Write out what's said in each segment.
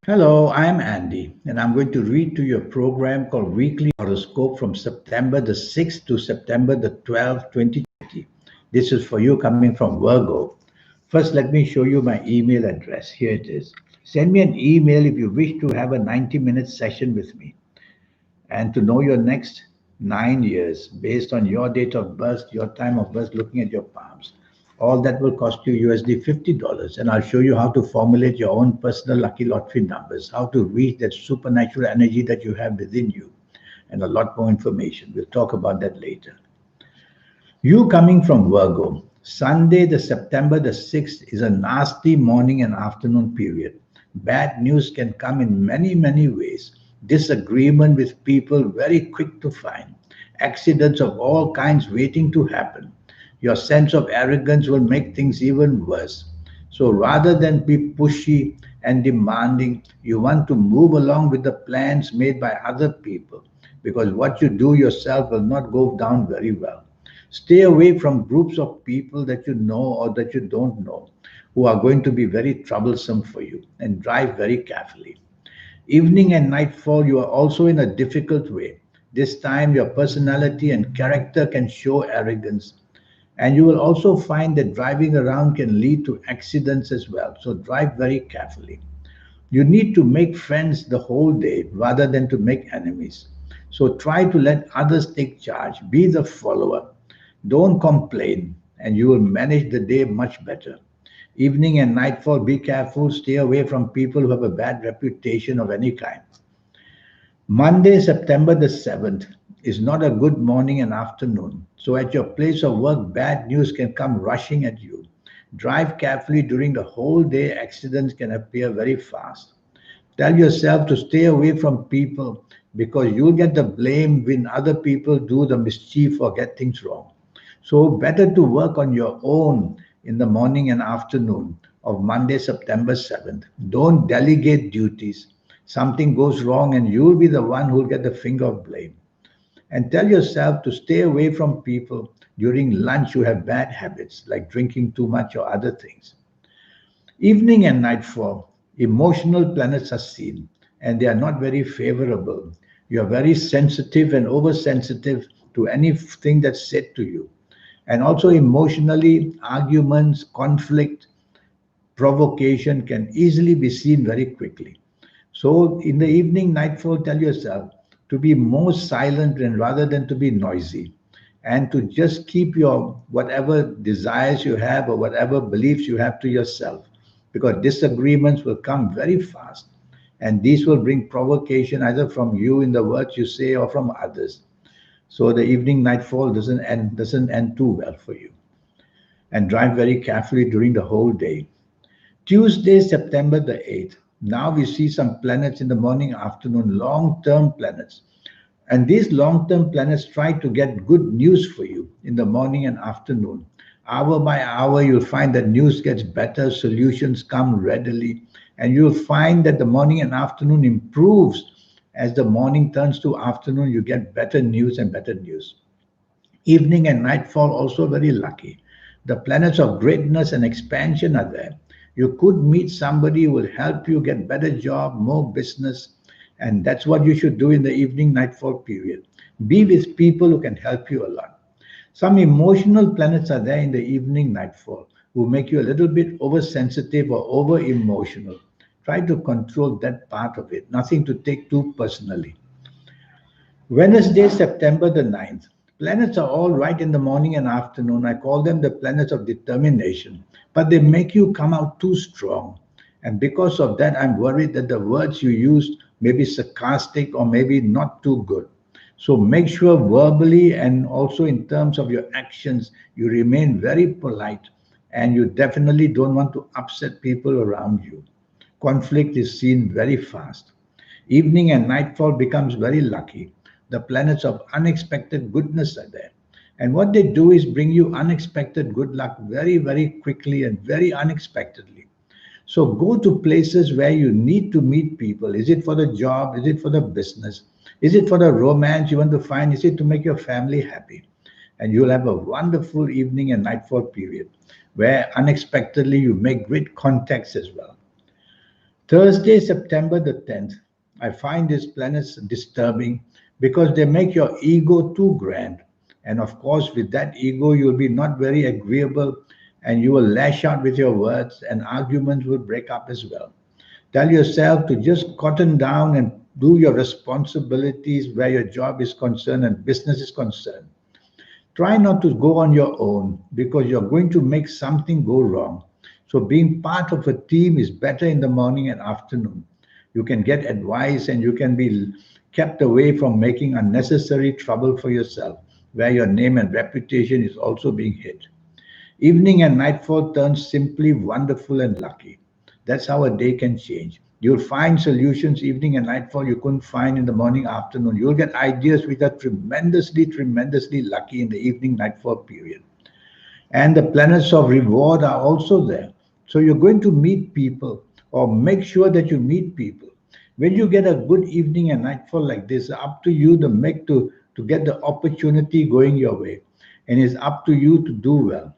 Hello, I'm Andy, and I'm going to read to you a program called Weekly Horoscope from September the 6th to September the 12th, 2020. This is for you coming from Virgo. First, let me show you my email address. Here it is. Send me an email if you wish to have a 90-minute session with me and to know your next 9 years based on your date of birth, your time of birth, looking at your palms. All that will cost you USD $50. And I'll show you how to formulate your own personal lucky lottery numbers, how to reach that supernatural energy that you have within you, and a lot more information. We'll talk about that later. You coming from Virgo, Sunday, the September the 6th is a nasty morning and afternoon period. Bad news can come in many, many ways. Disagreement with people very quick to find. Accidents of all kinds waiting to happen. Your sense of arrogance will make things even worse. So rather than be pushy and demanding, you want to move along with the plans made by other people because what you do yourself will not go down very well. Stay away from groups of people that you know or that you don't know who are going to be very troublesome for you, and drive very carefully. Evening and nightfall, you are also in a difficult way. This time, your personality and character can show arrogance. And you will also find that driving around can lead to accidents as well. So drive very carefully. You need to make friends the whole day rather than to make enemies. So try to let others take charge. Be the follower. Don't complain, and you will manage the day much better. Evening and nightfall, be careful. Stay away from people who have a bad reputation of any kind. Monday, September the 7th, is not a good morning and afternoon. So, at your place of work, bad news can come rushing at you. Drive carefully during the whole day, accidents can appear very fast. Tell yourself to stay away from people because you'll get the blame when other people do the mischief or get things wrong. So, better to work on your own in the morning and afternoon of Monday, September 7th. Don't delegate duties. Something goes wrong, and you'll be the one who'll get the finger of blame. And tell yourself to stay away from people during lunch who have bad habits like drinking too much or other things. Evening and nightfall, emotional planets are seen, and they are not very favorable. You are very sensitive and oversensitive to anything that's said to you. And also, emotionally, arguments, conflict, provocation can easily be seen very quickly. So, in the evening, nightfall, tell yourself to be more silent and rather than to be noisy, and to just keep your whatever desires you have or whatever beliefs you have to yourself, because disagreements will come very fast, and these will bring provocation either from you in the words you say or from others. So the evening nightfall doesn't end too well for you. And drive very carefully during the whole day. Tuesday, September the 8th. Now we see some planets in the morning, afternoon, long term planets. And these long term planets try to get good news for you in the morning and afternoon. Hour by hour, you'll find that news gets better, solutions come readily, and you'll find that the morning and afternoon improves. As the morning turns to afternoon, you get better news and better news. Evening and nightfall also very lucky. The planets of greatness and expansion are there. You could meet somebody who will help you get better job, more business, and that's what you should do in the evening nightfall period. Be with people who can help you a lot. Some emotional planets are there in the evening nightfall who make you a little bit oversensitive or over emotional. Try to control that part of it, nothing to take too personally. Wednesday, September the 9th. Planets are all right in the morning and afternoon. I call them the planets of determination, but they make you come out too strong. And because of that, I'm worried that the words you use may be sarcastic or maybe not too good. So make sure verbally and also in terms of your actions, you remain very polite, and you definitely don't want to upset people around you. Conflict is seen very fast. Evening and nightfall becomes very lucky. The planets of unexpected goodness are there. And what they do is bring you unexpected good luck very, very quickly and very unexpectedly. So go to places where you need to meet people. Is it for the job? Is it for the business? Is it for the romance you want to find? Is it to make your family happy? And you'll have a wonderful evening and nightfall period where unexpectedly you make great contacts as well. Thursday, September the 10th, I find these planets disturbing because they make your ego too grand. And of course, with that ego, you'll be not very agreeable and you will lash out with your words and arguments will break up as well. Tell yourself to just cotton down and do your responsibilities where your job is concerned and business is concerned. Try not to go on your own because you're going to make something go wrong. So, being part of a team is better in the morning and afternoon. You can get advice and you can be kept away from making unnecessary trouble for yourself, where your name and reputation is also being hit. Evening and nightfall turns simply wonderful and lucky. That's how a day can change. You'll find solutions evening and nightfall you couldn't find in the morning, afternoon. You'll get ideas which are tremendously, tremendously lucky in the evening, nightfall period. And the planets of reward are also there. So you're going to meet people or make sure that you meet people. When you get a good evening and nightfall like this, up to you to get the opportunity going your way. And it's up to you to do well.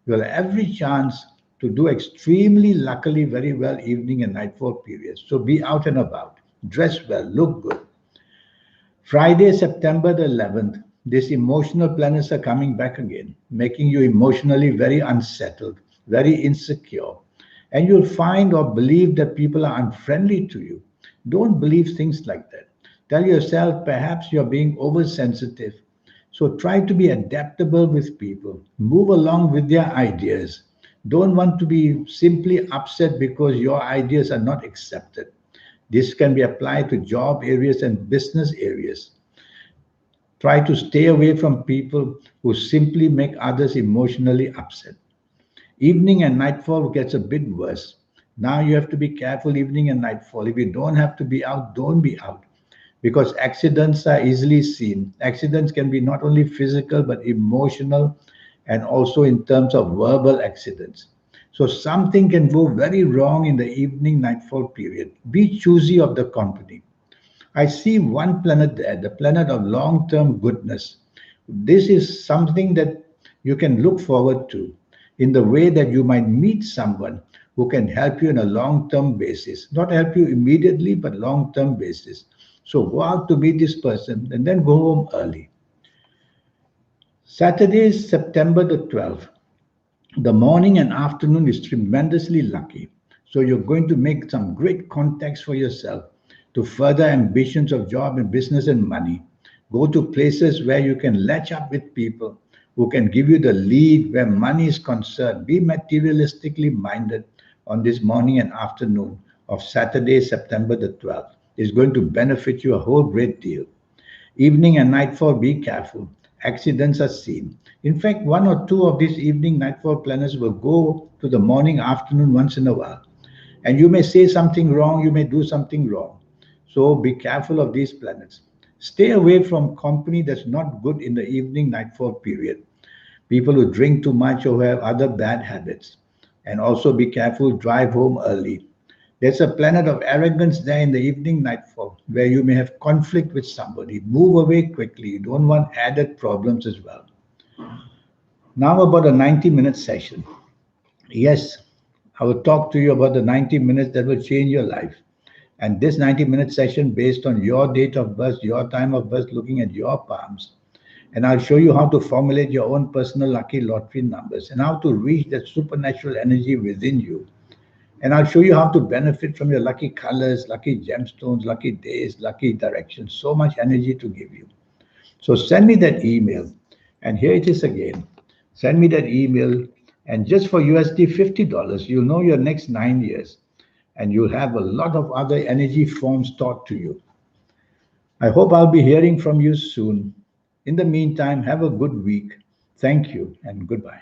You will have every chance to do extremely luckily very well evening and nightfall periods. So be out and about, dress well, look good. Friday, September the 11th, these emotional planets are coming back again, making you emotionally very unsettled, very insecure. And you'll find or believe that people are unfriendly to you. Don't believe things like that. Tell yourself perhaps you're being oversensitive. So try to be adaptable with people. Move along with their ideas. Don't want to be simply upset because your ideas are not accepted. This can be applied to job areas and business areas. Try to stay away from people who simply make others emotionally upset. Evening and nightfall gets a bit worse. Now you have to be careful evening and nightfall. If you don't have to be out, don't be out because accidents are easily seen. Accidents can be not only physical but emotional and also in terms of verbal accidents. So something can go very wrong in the evening nightfall period. Be choosy of the company. I see one planet there, the planet of long term goodness. This is something that you can look forward to in the way that you might meet someone who can help you on a long term basis. Not help you immediately, but long term basis. So go out to meet this person and then go home early. Saturday, September the 12th. The morning and afternoon is tremendously lucky. So you're going to make some great contacts for yourself to further ambitions of job and business and money. Go to places where you can latch up with people who can give you the lead where money is concerned. Be materialistically minded on this morning and afternoon of Saturday, September the 12th. It's going to benefit you a whole great deal. Evening and nightfall, be careful. Accidents are seen. In fact, one or two of these evening nightfall planets will go to the morning, afternoon once in a while. And you may say something wrong, you may do something wrong. So be careful of these planets. Stay away from company that's not good in the evening nightfall period. People who drink too much or who have other bad habits. And also be careful, drive home early. There's a planet of arrogance there in the evening nightfall where you may have conflict with somebody. Move away quickly. You don't want added problems as well. Now about a 90-minute session. Yes, I will talk to you about the 90 minutes that will change your life. And this 90-minute session based on your date of birth, your time of birth, looking at your palms. And I'll show you how to formulate your own personal lucky lottery numbers and how to reach that supernatural energy within you. And I'll show you how to benefit from your lucky colors, lucky gemstones, lucky days, lucky directions. So much energy to give you. So send me that email. And here it is again. Send me that email. And just for USD $50, you'll know your next 9 years. And you'll have a lot of other energy forms taught to you. I hope I'll be hearing from you soon. In the meantime, have a good week. Thank you and goodbye.